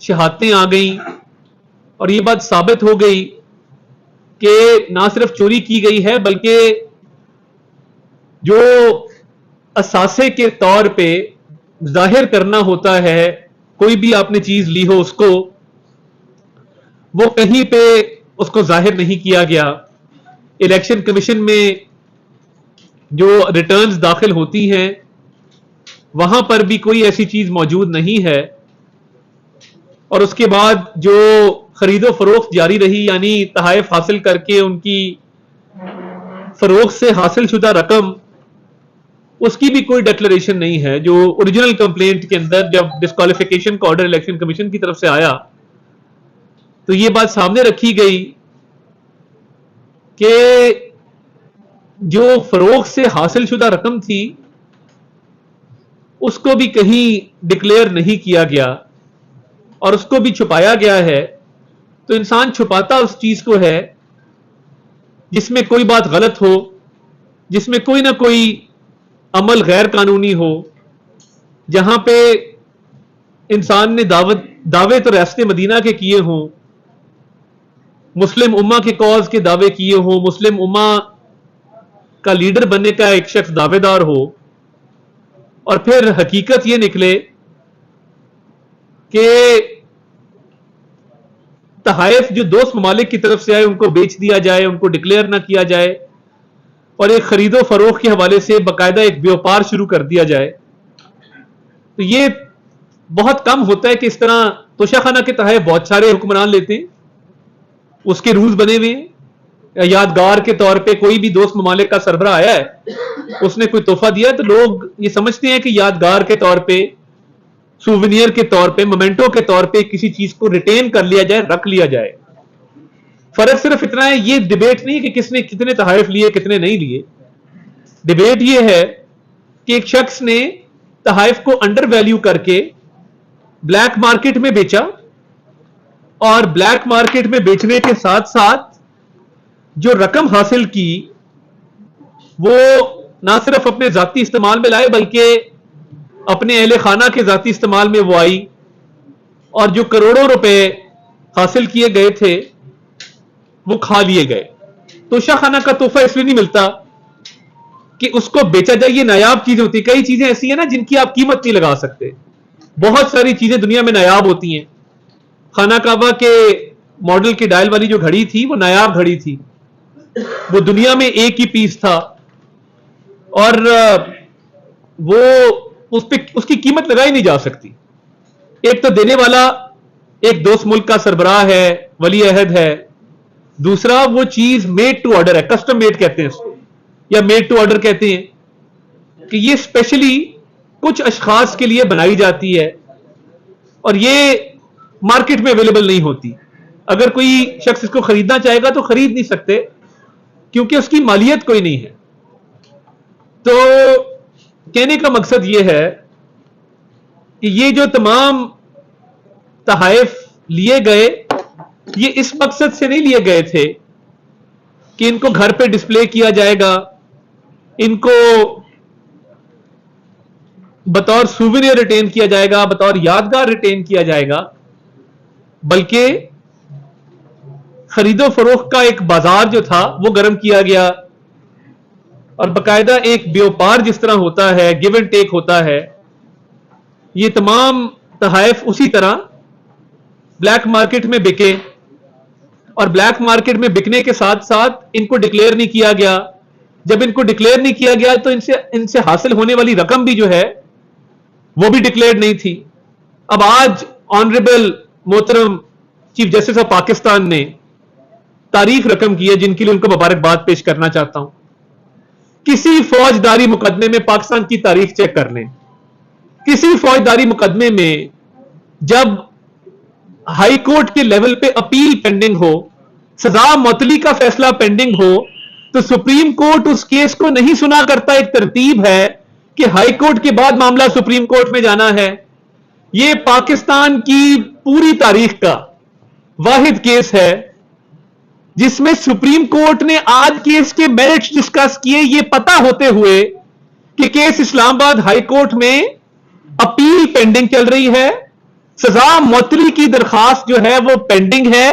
شہادتیں آ گئیں اور یہ بات ثابت ہو گئی کہ نہ صرف چوری کی گئی ہے بلکہ جو اثاثے کے طور پہ ظاہر کرنا ہوتا ہے کوئی بھی آپ نے چیز لی ہو اس کو، وہ کہیں پہ اس کو ظاہر نہیں کیا گیا. الیکشن کمیشن میں جو ریٹرنز داخل ہوتی ہیں وہاں پر بھی کوئی ایسی چیز موجود نہیں ہے. اور اس کے بعد جو خرید و فروخت جاری رہی، یعنی تحائف حاصل کر کے ان کی فروخت سے حاصل شدہ رقم، اس کی بھی کوئی ڈکلریشن نہیں ہے. جو اوریجنل کمپلینٹ کے اندر جب ڈسکوالیفیکیشن کا آرڈر الیکشن کمیشن کی طرف سے آیا تو یہ بات سامنے رکھی گئی کہ جو فروخت سے حاصل شدہ رقم تھی اس کو بھی کہیں ڈکلیئر نہیں کیا گیا اور اس کو بھی چھپایا گیا ہے. تو انسان چھپاتا اس چیز کو ہے جس میں کوئی بات غلط ہو، جس میں کوئی نہ کوئی عمل غیر قانونی ہو، جہاں پہ انسان نے دعوے تو ریاست مدینہ کے کیے ہوں، مسلم امہ کے کاز کے دعوے کیے ہوں، مسلم امہ کا لیڈر بننے کا ایک شخص دعوے دار ہو، اور پھر حقیقت یہ نکلے کہ تحائف جو دوست ممالک کی طرف سے آئے ان کو بیچ دیا جائے، ان کو ڈکلیئر نہ کیا جائے، اور ایک خرید و فروخت کے حوالے سے باقاعدہ ایک بیوپار شروع کر دیا جائے. تو یہ بہت کم ہوتا ہے کہ اس طرح توشہ خانہ کے تحائف بہت سارے حکمران لیتے ہیں، اس کے رولز بنے ہوئے ہیں. یادگار کے طور پہ کوئی بھی دوست ممالک کا سربراہ آیا ہے، اس نے کوئی تحفہ دیا تو لوگ یہ سمجھتے ہیں کہ یادگار کے طور پہ، سوونیر کے طور پہ، مومنٹو کے طور پہ کسی چیز کو ریٹین کر لیا جائے، رکھ لیا جائے. فرق صرف اتنا ہے، یہ ڈیبیٹ نہیں کہ کس نے کتنے تحائف لیے کتنے نہیں لیے. ڈیبیٹ یہ ہے کہ ایک شخص نے تحائف کو انڈر ویلیو کر کے بلیک مارکیٹ میں بیچا، اور بلیک مارکیٹ میں بیچنے کے ساتھ ساتھ جو رقم حاصل کی وہ نہ صرف اپنے ذاتی استعمال میں لائے بلکہ اپنے اہل خانہ کے ذاتی استعمال میں وہ آئی، اور جو کروڑوں روپے حاصل کیے گئے تھے وہ کھا لیے گئے. توشہ خانہ کا تحفہ اس لیے نہیں ملتا کہ اس کو بیچا جائے. یہ نایاب چیزیں ہوتی ہیں، کئی چیزیں ایسی ہیں نا جن کی آپ قیمت نہیں لگا سکتے. بہت ساری چیزیں دنیا میں نایاب ہوتی ہیں. خانہ کعبہ کے ماڈل کے ڈائل والی جو گھڑی تھی وہ نایاب گھڑی تھی، وہ دنیا میں ایک ہی پیس تھا، اور وہ اس کی قیمت لگائی نہیں جا سکتی. ایک تو دینے والا ایک دوست ملک کا سربراہ ہے، ولی عہد ہے، دوسرا وہ چیز میڈ ٹو آرڈر ہے، کسٹم میڈ کہتے ہیں اس کو، یا میڈ ٹو آرڈر کہتے ہیں کہ یہ اسپیشلی کچھ اشخاص کے لیے بنائی جاتی ہے اور یہ مارکیٹ میں اویلیبل نہیں ہوتی. اگر کوئی شخص اس کو خریدنا چاہے گا تو خرید نہیں سکتے کیونکہ اس کی مالیت کوئی نہیں ہے. تو کہنے کا مقصد یہ ہے کہ یہ جو تمام تحائف لیے گئے یہ اس مقصد سے نہیں لیے گئے تھے کہ ان کو گھر پہ ڈسپلے کیا جائے گا، ان کو بطور سووینیر ریٹین کیا جائے گا، بطور یادگار ریٹین کیا جائے گا، بلکہ خرید و فروخت کا ایک بازار جو تھا وہ گرم کیا گیا، اور باقاعدہ ایک بیوپار جس طرح ہوتا ہے، گیو اینڈ ٹیک ہوتا ہے. یہ تمام تحائف اسی طرح بلیک مارکیٹ میں بکے، اور بلیک مارکیٹ میں بکنے کے ساتھ ساتھ ان کو ڈکلیئر نہیں کیا گیا. جب ان کو ڈکلیئر نہیں کیا گیا تو ان سے حاصل ہونے والی رقم بھی جو ہے وہ بھی ڈکلیئر نہیں تھی. اب آج آنریبل محترم چیف جسٹس آف پاکستان نے تاریخ رقم کی ہے جن کے لیے ان کو مبارکباد پیش کرنا چاہتا ہوں. کسی فوجداری مقدمے میں پاکستان کی تاریخ چیک کر لیں، کسی فوجداری مقدمے میں جب ہائی کورٹ کے لیول پہ اپیل پینڈنگ ہو، سزا معطلی کا فیصلہ پینڈنگ ہو، تو سپریم کورٹ اس کیس کو نہیں سنا کرتا. ایک ترتیب ہے کہ ہائی کورٹ کے بعد معاملہ سپریم کورٹ میں جانا ہے. یہ پاکستان کی پوری تاریخ کا واحد کیس ہے جس میں سپریم کورٹ نے آج کیس کے میرٹس ڈسکس کیے، یہ پتا ہوتے ہوئے کہ کیس اسلام آباد ہائی کورٹ میں اپیل پینڈنگ چل رہی ہے، سزا معطلی کی درخواست جو ہے وہ پینڈنگ ہے.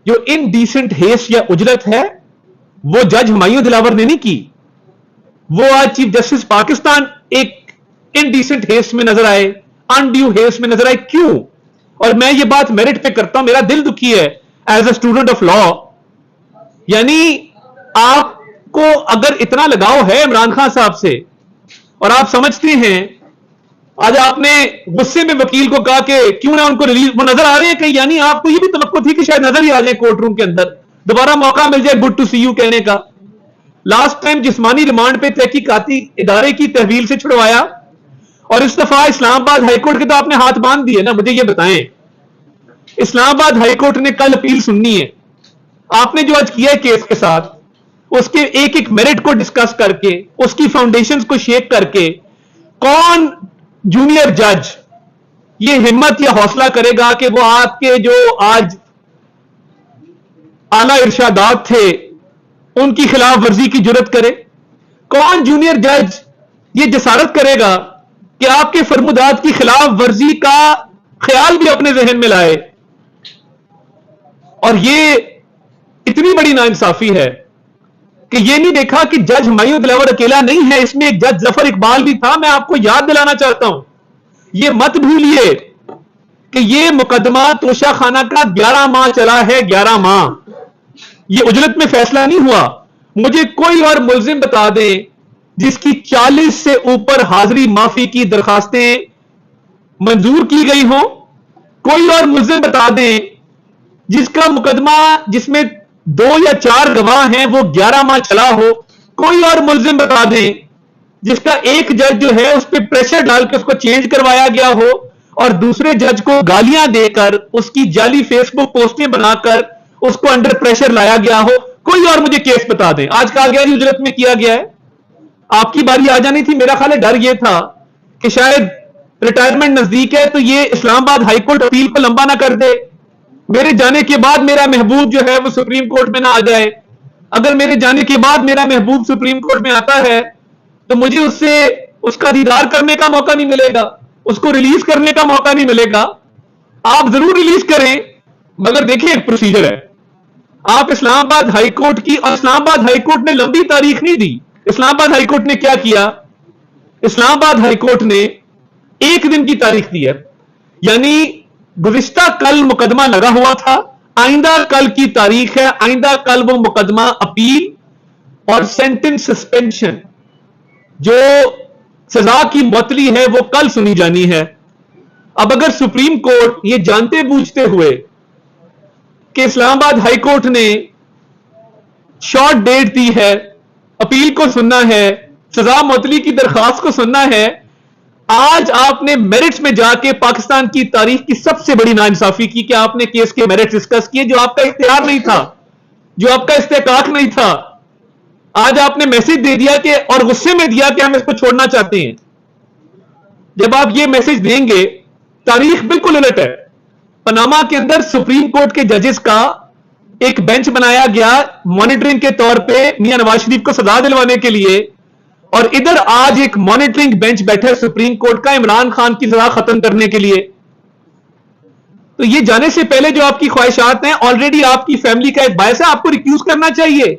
جو انڈیسنٹ ہیس یا اجرت ہے وہ جج ہمایوں دلاور نے نہیں کی. وہ آج چیف جسٹس پاکستان ایک انڈیسنٹ ہیس میں نظر آئے, انڈیو ہیس میں نظر آئے. کیوں؟ اور میں یہ بات میرٹ پہ کرتا ہوں, میرا دل دکھی ہے as a student of law. یعنی آپ کو اگر اتنا لگاؤ ہے عمران خان صاحب سے اور آپ سمجھتے ہیں, آج آپ نے غصے میں وکیل کو کہا کہ کیوں نہ ان کو ریلیز, وہ نظر آ رہے ہیں کہ, یعنی آپ کو یہ بھی توقع تھی کہ شاید نظر ہی آ جائے کورٹ روم کے اندر, دوبارہ موقع مل جائے گڈ ٹو سی یو کہنے کا. لاسٹ ٹائم جسمانی ریمانڈ پہ تحقیقاتی ادارے کی تحویل سے چھڑوایا, اور اس دفعہ اسلام آباد ہائی کورٹ کے تو آپ نے ہاتھ باندھ دیے نا. مجھے یہ بتائیں, اسلام آباد ہائی کورٹ نے کل اپیل سننی ہے. آپ نے جو آج کیا ہے کیس کے ساتھ, اس کے ایک ایک میرٹ کو ڈسکس کر کے, اس کی فاؤنڈیشنز کو شیک کر کے, کون جونیئر جج یہ ہمت یا حوصلہ کرے گا کہ وہ آپ کے جو آج اعلی ارشادات تھے ان کی خلاف ورزی کی جرت کرے؟ کون جونیئر جج یہ جسارت کرے گا کہ آپ کے فرمودات کی خلاف ورزی کا خیال بھی اپنے ذہن میں لائے؟ اور یہ اتنی بڑی ناانصافی ہے کہ یہ نہیں دیکھا کہ جج ہمایوں دلاور اکیلا نہیں ہے, اس میں ایک جج ظفر اقبال بھی تھا. میں آپ کو یاد دلانا چاہتا ہوں, یہ مت بھولیے کہ یہ مقدمہ توشہ خانہ کا 11 ماہ چلا ہے. 11 ماہ یہ اجلت میں فیصلہ نہیں ہوا. مجھے کوئی اور ملزم بتا دیں جس کی 40 سے اوپر حاضری معافی کی درخواستیں منظور کی گئی ہوں. کوئی اور ملزم بتا دیں جس کا مقدمہ جس میں 2 یا 4 گواہ ہیں وہ 11 ماہ چلا ہو. کوئی اور ملزم بتا دیں جس کا ایک جج جو ہے اس پہ پریشر ڈال کے اس کو چینج کروایا گیا ہو اور دوسرے جج کو گالیاں دے کر اس کی جعلی فیس بک پوسٹیں بنا کر اس کو انڈر پریشر لایا گیا ہو. کوئی اور مجھے کیس بتا دیں. آج کہا گیا اجرت میں کیا گیا ہے, آپ کی باری آ جانی تھی. میرا خیال ہے ڈر یہ تھا کہ شاید ریٹائرمنٹ نزدیک ہے تو یہ اسلام آباد ہائی کورٹ اپیل کو لمبا نہ کر دے, میرے جانے کے بعد میرا محبوب جو ہے وہ سپریم کورٹ میں نہ آ جائے. اگر میرے جانے کے بعد میرا محبوب سپریم کورٹ میں آتا ہے تو مجھے اس سے اس کا دیدار کرنے کا موقع نہیں ملے گا, اس کو ریلیز کرنے کا موقع نہیں ملے گا. آپ ضرور ریلیز کریں مگر دیکھیں ایک پروسیجر ہے. آپ اسلام آباد ہائی کورٹ کی, اور اسلام آباد ہائی کورٹ نے لمبی تاریخ نہیں دی. اسلام آباد ہائی کورٹ نے کیا کیا؟ اسلام آباد ہائی کورٹ نے 1 دن کی تاریخ دی ہے. یعنی گزشتہ کل مقدمہ لگا ہوا تھا, آئندہ کل کی تاریخ ہے, آئندہ کل وہ مقدمہ اپیل اور سینٹنس سسپینشن جو سزا کی معطلی ہے وہ کل سنی جانی ہے. اب اگر سپریم کورٹ یہ جانتے بوجھتے ہوئے کہ اسلام آباد ہائی کورٹ نے شارٹ ڈیٹ دی ہے, اپیل کو سننا ہے, سزا معطلی کی درخواست کو سننا ہے, آج آپ نے میرٹس میں جا کے پاکستان کی تاریخ کی سب سے بڑی ناانصافی کی کہ آپ نے کیس کے میرٹس ڈسکس کیے جو آپ کا اختیار نہیں تھا, جو آپ کا استحقاق نہیں تھا. آج آپ نے میسج دے دیا کہ, اور غصے میں دیا کہ ہم اس کو چھوڑنا چاہتے ہیں. جب آپ یہ میسج دیں گے, تاریخ بالکل الٹ ہے. پاناما کے اندر سپریم کورٹ کے ججز کا ایک بینچ بنایا گیا مانیٹرنگ کے طور پہ میاں نواز شریف کو سزا دلوانے کے لیے, اور ادھر آج ایک مانیٹرنگ بینچ بیٹھے سپریم کورٹ کا عمران خان کی سزا ختم کرنے کے لیے. تو یہ جانے سے پہلے جو آپ کی خواہشات ہیں, آلریڈی آپ کی فیملی کا ایک باعث ہے, آپ کو ریکیوز کرنا چاہیے.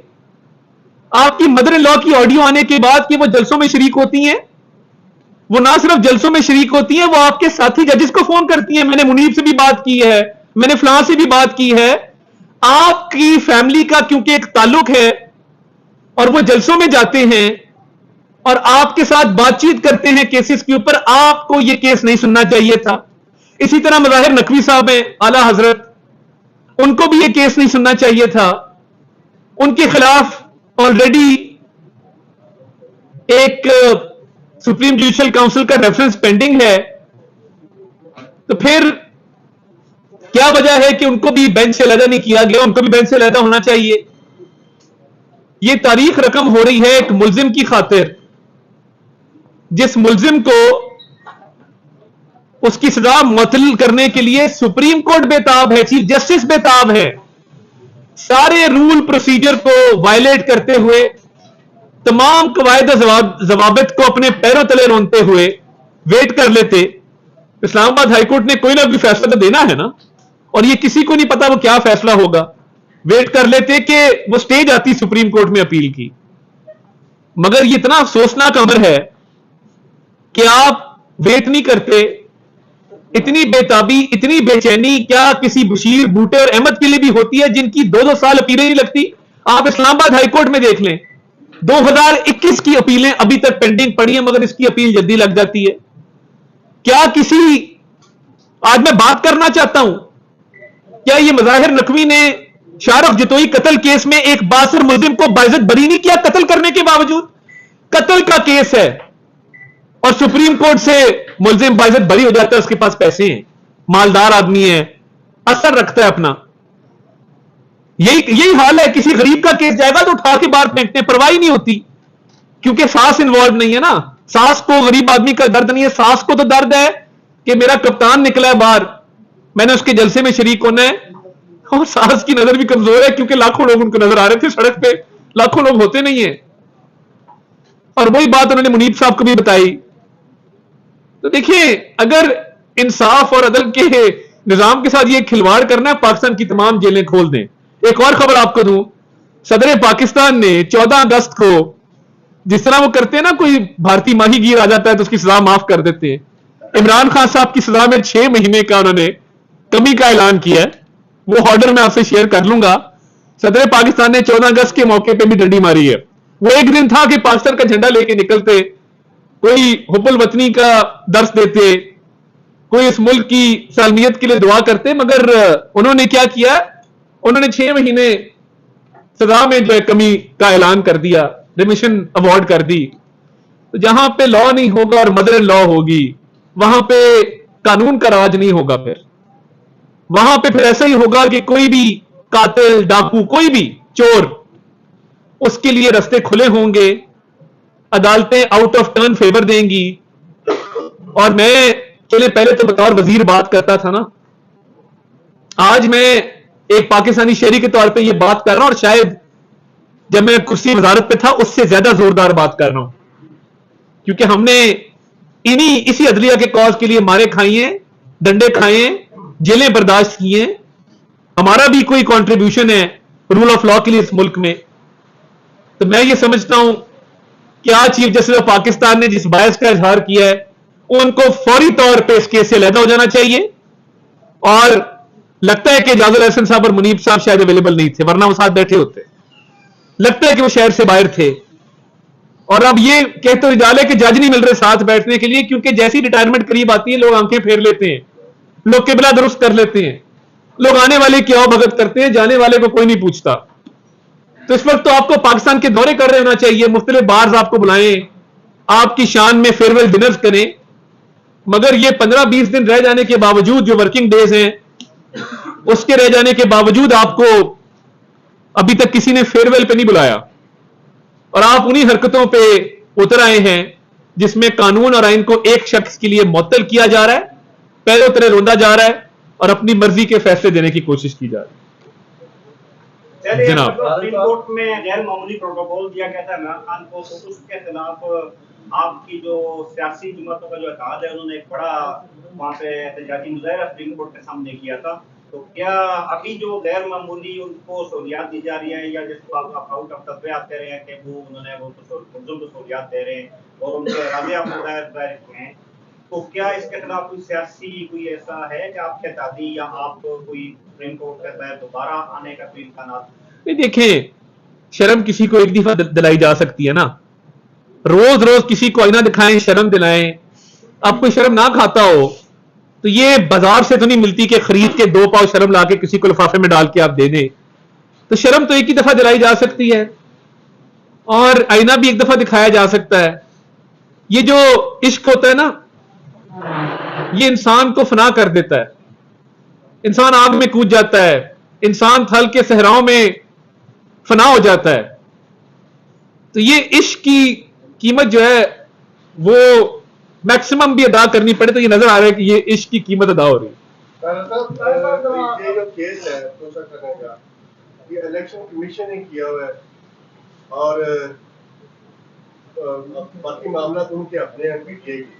آپ کی مدر ان لا کی آڈیو آنے کے بعد کہ وہ جلسوں میں شریک ہوتی ہیں, وہ نہ صرف جلسوں میں شریک ہوتی ہیں, وہ آپ کے ساتھی ججز کو فون کرتی ہیں. میں نے منیب سے بھی بات کی ہے, میں نے فلاں سے بھی بات کی ہے. آپ کی فیملی کا کیونکہ ایک تعلق ہے اور وہ جلسوں میں جاتے ہیں اور آپ کے ساتھ بات چیت کرتے ہیں کیسز کے اوپر, آپ کو یہ کیس نہیں سننا چاہیے تھا. اسی طرح مظاہر نقوی صاحب ہیں اعلی حضرت, ان کو بھی یہ کیس نہیں سننا چاہیے تھا. ان کے خلاف آلریڈی ایک سپریم جوڈیشل کاؤنسل کا ریفرنس پینڈنگ ہے. تو پھر کیا وجہ ہے کہ ان کو بھی بینچ سے علیحدہ نہیں کیا گیا؟ ان کو بھی بینچ سے علیحدہ ہونا چاہیے. یہ تاریخ رقم ہو رہی ہے ایک ملزم کی خاطر, جس ملزم کو اس کی سزا معطل کرنے کے لیے سپریم کورٹ بےتاب ہے, چیف جسٹس بےتاب ہے. سارے رول پروسیجر کو وائلیٹ کرتے ہوئے, تمام قواعد و ضوابط کو اپنے پیروں تلے رونتے ہوئے ویٹ کر لیتے. اسلام آباد ہائی کورٹ نے کوئی نہ کوئی فیصلہ تو دینا ہے نا, اور یہ کسی کو نہیں پتا وہ کیا فیصلہ ہوگا. ویٹ کر لیتے کہ وہ سٹیج آتی سپریم کورٹ میں اپیل کی. مگر یہ اتنا افسوسناک امر ہے کہ آپ ویٹ نہیں کرتے. اتنی بےتابی, اتنی بے چینی کیا کسی بشیر, بوٹے اور احمد کے لیے بھی ہوتی ہے جن کی 2-2 سال اپیلیں نہیں لگتی؟ آپ اسلام آباد ہائی کورٹ میں دیکھ لیں, 2021 کی اپیلیں ابھی تک پینڈنگ پڑی ہیں, مگر اس کی اپیل جلدی لگ جاتی ہے. کیا کسی, آج میں بات کرنا چاہتا ہوں, کیا یہ مظاہر نقوی نے شاہ رخ جتوئی قتل کیس میں ایک باثر ملزم کو باعزت بری نہیں کیا قتل کرنے کے باوجود؟ قتل کا کیس ہے اور سپریم کورٹ سے ملزم باعزت بری ہو جاتا ہے, اس کے پاس پیسے ہیں, مالدار آدمی ہے, اثر رکھتا ہے اپنا. یہی حال ہے. کسی غریب کا کیس جائے گا تو اٹھا کے باہر پھینکتے ہیں, پرواہی نہیں ہوتی, کیونکہ ساس انوالو نہیں ہے نا. ساس کو غریب آدمی کا درد نہیں ہے, ساس کو تو درد ہے کہ میرا کپتان نکلا ہے باہر, میں نے اس کے جلسے میں شریک ہونا ہے. اور ساس کی نظر بھی کمزور ہے کیونکہ لاکھوں لوگ ان کو نظر آ رہے تھے سڑک پہ, لاکھوں لوگ ہوتے نہیں ہیں. اور وہی بات انہوں نے منیب صاحب کو بھی بتائی. تو دیکھیں, اگر انصاف اور عدل کے نظام کے ساتھ یہ کھلواڑ کرنا ہے, پاکستان کی تمام جیلیں کھول دیں. ایک اور خبر آپ کو دوں, صدر پاکستان نے 14 اگست کو, جس طرح وہ کرتے ہیں نا, کوئی بھارتی ماہی گیر آ جاتا ہے تو اس کی سزا معاف کر دیتے ہیں, عمران خان صاحب کی سزا میں 6 مہینے کا انہوں نے کمی کا اعلان کیا ہے. وہ آرڈر میں آپ سے شیئر کر لوں گا. صدر پاکستان نے 14 اگست کے موقع پہ بھی ڈنڈی ماری ہے. وہ ایک دن تھا کہ پاکستان کا جھنڈا لے کے نکلتے, کوئی حب الوطنی کا درس دیتے, کوئی اس ملک کی سالمیت کے لیے دعا کرتے, مگر انہوں نے کیا کیا, انہوں نے 6 مہینے سزا میں جو ہے کمی کا اعلان کر دیا, ریمیشن ایوارڈ کر دی. تو جہاں پہ لا نہیں ہوگا اور مدر لا ہوگی, وہاں پہ قانون کا راج نہیں ہوگا. وہاں پہ پھر ایسا ہی ہوگا کہ کوئی بھی قاتل, ڈاکو, کوئی بھی چور, اس کے لیے رستے کھلے ہوں گے, عدالتیں آؤٹ آف ٹرن فیور دیں گی. اور میں چلے پہلے تو بطور وزیر بات کرتا تھا نا, آج میں ایک پاکستانی شہری کے طور پہ یہ بات کر رہا ہوں, اور شاید جب میں کرسی وزارت پہ تھا اس سے زیادہ زوردار بات کر رہا ہوں, کیونکہ ہم نے اسی عدلیہ کے کاز کے لیے مارے کھائی ہیں, ڈنڈے کھائے ہیں, جیلیں برداشت کی ہیں. ہمارا بھی کوئی کنٹریبیوشن ہے رول آف لا کے لیے اس ملک میں. تو میں یہ سمجھتا ہوں کہ آج چیف جسٹس آف پاکستان نے جس باعث کا اظہار کیا ہے, ان کو فوری طور پہ اس کیس سے علیحدہ ہو جانا چاہیے. اور لگتا ہے کہ اعجاز الحسن صاحب اور منیب صاحب شاید اویلیبل نہیں تھے, ورنہ وہ ساتھ بیٹھے ہوتے. لگتا ہے کہ وہ شہر سے باہر تھے. اور اب یہ کہتے ہوئے ڈالے کہ جج نہیں مل رہے ساتھ بیٹھنے کے لیے, کیونکہ جیسی ریٹائرمنٹ قریب آتی ہے لوگ آنکھیں پھیر لیتے ہیں, لوگ قبلہ درست کر لیتے ہیں, لوگ آنے والے کی آؤ بھگت کرتے ہیں, جانے والے کو کوئی نہیں پوچھتا. تو اس وقت تو آپ کو پاکستان کے دورے کر رہے ہونا چاہیے, مختلف بارز آپ کو بلائیں, آپ کی شان میں فیئر ویل ڈنر کریں. مگر یہ 15-20 دن رہ جانے کے باوجود, جو ورکنگ ڈیز ہیں اس کے رہ جانے کے باوجود, آپ کو ابھی تک کسی نے فیئر ویل پہ نہیں بلایا. اور آپ انہی حرکتوں پہ اتر آئے ہیں جس میں قانون اور آئین کو ایک شخص کے لیے معطل کیا جا رہا ہے, پہلے اترے روندا جا رہا ہے, اور اپنی مرضی کے فیصلے دینے کی کوشش کی جا رہی ہے. جناب, سپریم کورٹ میں غیر معمولی پروٹوکول دیا گیا تھا عمران خان کو, تو اس کے خلاف آپ کی جو سیاسی جماعتوں کا جو اتحاد ہے, انہوں نے ایک بڑا وہاں پہ احتجاجی مظاہرہ سپریم کورٹ کے سامنے کیا تھا. تو کیا ابھی جو غیر معمولی ان کو سہولیات دی جا رہی ہیں, یا جس کو آپ آؤٹ آف تفریحات کہہ رہے ہیں کہ وہ انہوں نے وہ ملزم کو سہولیات دے رہے ہیں اور ان کے راضیہ مظاہر ہوئے ہیں, تو کیا اس کے خلاف کوئی سیاسی کوئی ایسا ہے کہ آپ کے اتحادی یا آپ کوئی سپریم کورٹ کے تحت دوبارہ آنے کا کوئی امکانات؟ دیکھیں, شرم کسی کو ایک دفعہ دلائی جا سکتی ہے نا, روز روز کسی کو آئینہ دکھائیں, شرم دلائیں. اب کوئی شرم نہ کھاتا ہو تو یہ بازار سے تو نہیں ملتی کہ خرید کے 2 پاؤ شرم لا کے کسی کو لفافے میں ڈال کے آپ دے دیں. تو شرم تو ایک ہی دفعہ دلائی جا سکتی ہے, اور آئینہ بھی ایک دفعہ دکھایا جا سکتا ہے. یہ جو عشق ہوتا ہے نا, یہ انسان کو فنا کر دیتا ہے, انسان آگ میں کود جاتا ہے, انسان تھل کے صحراؤں میں فنا ہو جاتا ہے. تو یہ عشق کی قیمت جو ہے وہ میکسیمم بھی ادا کرنی پڑے, تو یہ نظر آ رہا ہے کہ یہ عشق کی قیمت ادا ہو رہی ہے. یہ جو کیس ہے توسا کرنے کا, یہ الیکشن کمیشن نے کیا ہوا ہے, اور باقی معاملات ان کے اپنے ہیں, پی ٹی آئی کے.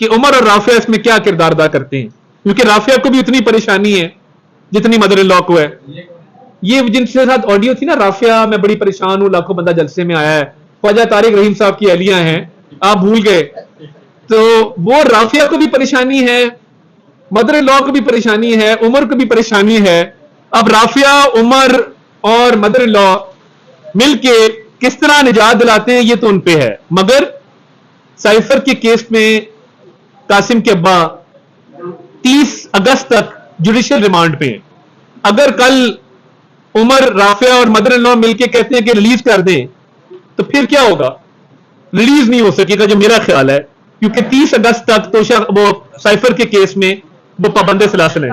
کہ عمر اور رافیہ اس میں کیا کردار ادا کرتے ہیں, کیونکہ رافیہ کو بھی اتنی پریشانی ہے جتنی مدر ان لا کو ہے. یہ جن کے ساتھ آڈیو تھی نا, رافیہ میں بڑی پریشان ہوں, لاکھوں بندہ جلسے میں آیا ہے, خواجہ طارق رحیم صاحب کی اہلیہ ہیں, آپ بھول گئے. تو وہ رافیہ کو بھی پریشانی ہے, مدر ان لا کو بھی پریشانی ہے, عمر کو بھی پریشانی ہے. اب رافیہ, عمر اور مدر ان لا مل کے کس طرح نجات دلاتے ہیں یہ تو ان پہ ہے. مگر سائفر کے کیس میں قاسم کے ابا 30 اگست تک جوڈیشل ریمانڈ پہ ہیں. اگر کل عمر, رافیہ اور مدر ان لا مل کے کہتے ہیں کہ ریلیز کر دیں تو پھر کیا ہوگا؟ ریلیز نہیں ہو سکے گا جو میرا خیال ہے, کیونکہ 30 اگست تک تو وہ سائفر کے کیس میں وہ پابند سلاسل ہیں.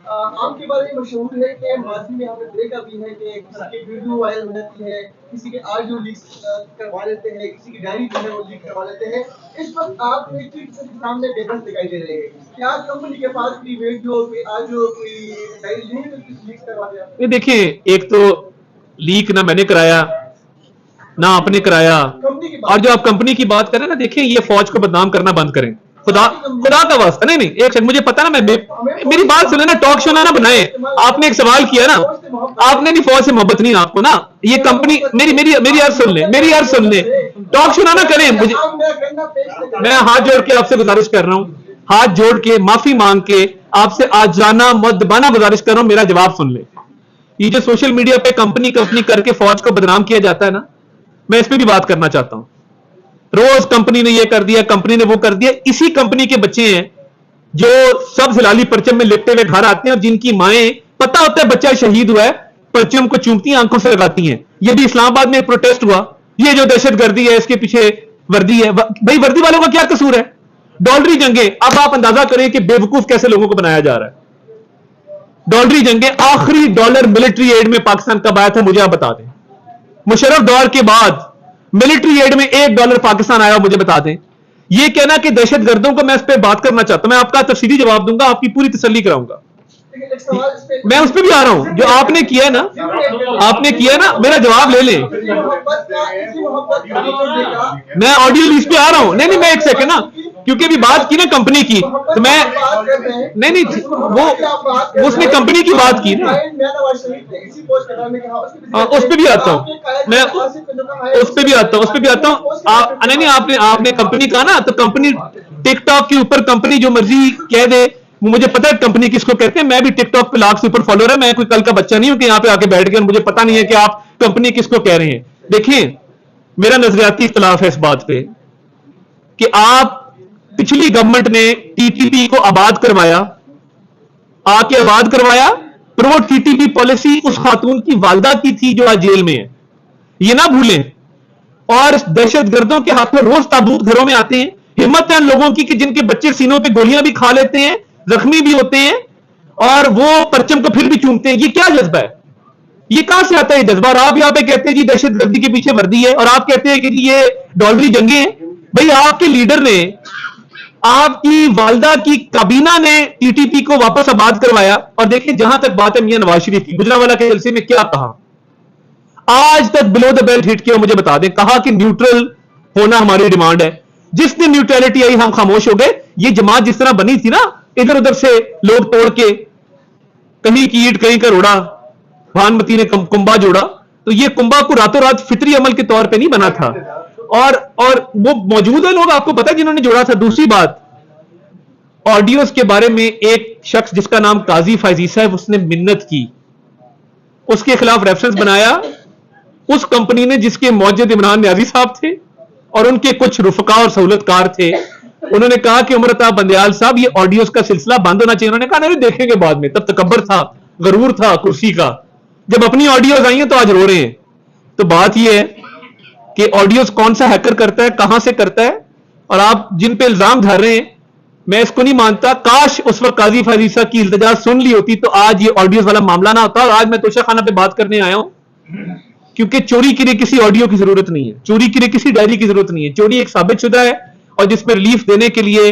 آپ کے بارے میں مشہور ہے کہ ماضی میں ہم نے دیکھا بھی ہے کہ کسی کی ویڈیو وائرل ہو جاتی ہے, کسی کے آڈیو لیک کروا لیتے ہیں, کسی کی ڈائری جو ہے وہ لیک کروا لیتے ہیں. اس وقت آپ ایک چیز کے سامنے بے بس دکھائی دے رہے ہیں, کیا کمپنی کے پاس کوئی ویڈیو, کوئی آڈیو, کوئی ڈائری نہیں ہے کسی لیک کروا دیا؟ یہ دیکھیں, ایک تو لیک نہ میں نے کرایا نہ آپ نے کرایا, اور جو آپ کمپنی کی بات کریں نا, دیکھیں یہ فوج کو بدنام کرنا بند کریں, خدا کا واسطہ. نہیں ایک سیکنڈ, مجھے پتا نا, میری بات سنیں نا, ٹاک شو نہ بنائیں. آپ نے ایک سوال کیا نا, آپ نے نہیں, فوج سے محبت نہیں آپ کو نا, یہ کمپنی میری عرض سن لیں, ٹاک شو نہ کریں. میں ہاتھ جوڑ کے آپ سے گزارش کر رہا ہوں, ہاتھ جوڑ کے معافی مانگ کے آپ سے آجانہ مؤدبانہ گزارش کر رہا ہوں, میرا جواب سن لیں. یہ جو سوشل میڈیا پہ کمپنی کر کے فوج کو بدنام کیا جاتا ہے نا, میں اس پہ بھی بات کرنا چاہتا ہوں. روز کمپنی نے یہ کر دیا, کمپنی نے وہ کر دیا. اسی کمپنی کے بچے ہیں جو سب ہلالی پرچم میں لپٹے ہوئے گھر آتے ہیں, اور جن کی مائیں پتہ ہوتا ہے بچہ شہید ہوا ہے, پرچم کو چومتی ہیں, آنکھوں سے لگاتی ہیں. یہ بھی اسلام آباد میں پروٹیسٹ ہوا, یہ جو دہشت گردی ہے اس کے پیچھے وردی ہے. بھائی وردی والوں کا کیا قصور ہے؟ ڈالری جنگیں, اب آپ اندازہ کریں کہ بے وقوف کیسے لوگوں کو بنایا جا رہا ہے. ڈالری جنگیں, آخری ڈالر ملٹری ایڈ میں پاکستان کب آیا تھا مجھے آپ بتا دیں. مشرف دور کے بعد ملٹری ایڈ میں $1 پاکستان آیا, مجھے بتا دیں. یہ کہنا کہ دہشت گردوں کو میں اس پہ بات کرنا چاہتا ہوں, میں آپ کا تفصیلی جواب دوں گا, آپ کی پوری تسلی کراؤں گا. میں اس پہ بھی آ رہا ہوں, جو آپ نے کیا نا, میرا جواب لے لیں. میں آڈیو لیز پہ آ رہا ہوں. نہیں میں ایک سیکنڈ نا, کیونکہ ابھی بات کی نا کمپنی کی, تو میں نہیں وہ اس نے کمپنی کی بات کی نا, اس پہ بھی آتا ہوں میں, اس پہ بھی آتا ہوں. نہیں آپ نے کمپنی کہا نا, تو کمپنی ٹک ٹاک کے اوپر کمپنی جو مرضی کہہ دے, مجھے پتا ہے کمپنی کس کو کہتے ہیں. میں بھی ٹک ٹاک پہ لاکھ سے اوپر فالوور ہے, میں کوئی کل کا بچہ نہیں ہوں کہ یہاں پہ آ کے بیٹھ گیا اور مجھے پتا نہیں ہے کہ آپ کمپنی کس کو کہہ رہے ہیں. دیکھیں, میرا نظریاتی اختلاف ہے اس بات پہ کہ آپ پچھلی گورنمنٹ نے ٹی ٹی پی کو آباد کروایا, آ کے آباد کروایا, پھر وہ ٹی ٹی پی پالیسی اس خاتون کی والدہ کی تھی جو آج جیل میں ہے, یہ نہ بھولیں. اور دہشت گردوں کے ہاتھ میں روز تابوت گھروں میں آتے ہیں. ہمت ہے ان لوگوں کی کہ جن کے بچے سینوں پہ گولیاں بھی کھا لیتے ہیں, زخمی بھی ہوتے ہیں, اور وہ پرچم کو پھر بھی چومتے ہیں. یہ کیا جذبہ ہے؟ یہ کہاں سے آتا ہے یہ جذبہ؟ اور آپ یہاں پہ کہتے ہیں جی دہشت گردی کے پیچھے وردی ہے, اور آپ کہتے ہیں کہ جی یہ ڈالری جنگیں ہیں. بھئی آپ کے لیڈر نے, آپ کی والدہ کی کابینہ نے ٹی ٹی پی کو واپس آباد کروایا. اور دیکھیں, جہاں تک بات ہے میاں نواز شریف کی, گجرانوالہ کے جلسے میں کیا کہا, آج تک بلو دا بیلٹ ہٹ کیا, مجھے بتا دیں. کہا کہ نیوٹرل ہونا ہماری ڈیمانڈ ہے. جس نے نیوٹرلٹی آئی ہم خاموش ہو گئے. یہ جماعت جس طرح بنی تھی نا, ادھر ادھر سے لوگ توڑ کے, کہیں کی اینٹ کہیں کا روڑا, بھانمتی نے کنبا جوڑا, تو یہ کنبا کو راتوں رات فطری عمل کے طور پہ نہیں بنا تھا. اور وہ موجود ہے لوگ, آپ کو پتا جنہوں نے جوڑا تھا. دوسری بات, آڈیوز کے بارے میں ایک شخص جس کا نام قاضی فائزی صاحب, اس نے منت کی, اس کے خلاف ریفرنس بنایا. اس کمپنی نے جس کے موجد عمران نیازی صاحب تھے اور ان کے کچھ رفقا اور سہولت کار تھے, انہوں نے کہا کہ عمر عطا بندیال صاحب یہ آڈیوز کا سلسلہ بند ہونا چاہیے. انہوں نے کہا نہیں دیکھیں گے بعد میں. تب تکبر تھا, غرور تھا کرسی کا. جب اپنی آڈیوز آئی ہیں تو آج رو رہے ہیں. تو بات یہ ہے کہ آڈیوز کون سا ہیکر کرتا ہے, کہاں سے کرتا ہے, اور آپ جن پہ الزام دھر رہے ہیں, میں اس کو نہیں مانتا. کاش اس وقت قاضی فائزی صاحب کی التجا سن لی ہوتی تو آج یہ آڈیوز والا معاملہ نہ ہوتا. اور آج میں توشہ خانہ پہ بات کرنے آیا ہوں, کیونکہ چوری کے لیے کسی آڈیو کی ضرورت نہیں ہے, چوری کے لیے کسی ڈائری کی ضرورت نہیں ہے. چوری ایک ثابت شدہ ہے, اور جس پہ ریلیف دینے کے لیے